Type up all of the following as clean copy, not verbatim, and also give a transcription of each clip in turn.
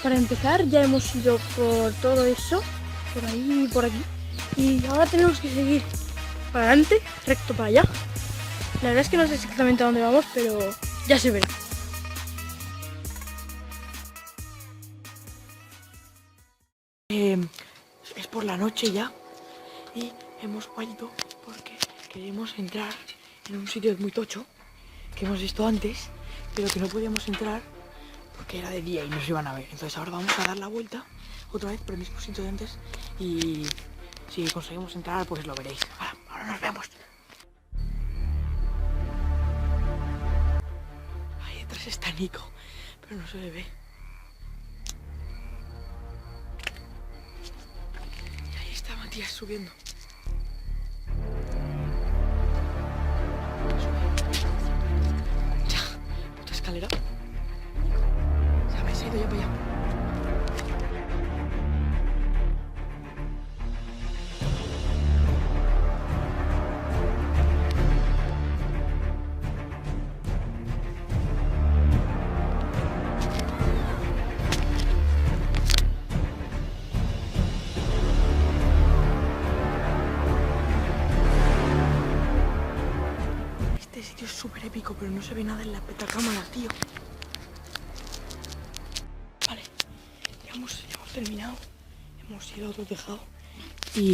Para empezar, ya hemos ido por todo eso, por ahí y por aquí. Y ahora tenemos que seguir para adelante, recto para allá. La verdad es que no sé exactamente a dónde vamos, pero ya se verá. Es por la noche ya y hemos vuelto porque queríamos entrar en un sitio muy tocho que hemos visto antes, pero que no podíamos entrar porque era de día y nos iban a ver. Entonces ahora vamos a dar la vuelta otra vez por el mismo sitio de antes y si conseguimos entrar pues lo veréis. Ahora nos vemos. Ahí detrás está Nico, pero no se le ve. Y ahí está Matías subiendo. Ya, otra escalera. Se ha ido ya para allá. Este sitio es súper épico, pero no se ve nada en la petacámara, tío. Vale, ya hemos terminado. Hemos ido a otro tejado y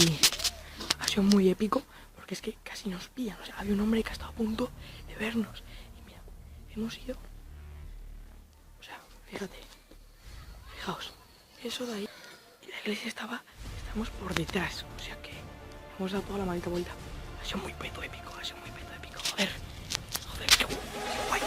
ha sido muy épico porque es que casi nos pillan. O sea, había un hombre que ha estado a punto de vernos. Y mira, hemos ido. O sea, fijaos, eso de ahí. Y la iglesia estamos por detrás. O sea que hemos dado toda la maldita vuelta. Ha sido muy peto épico, Joder, qué guay.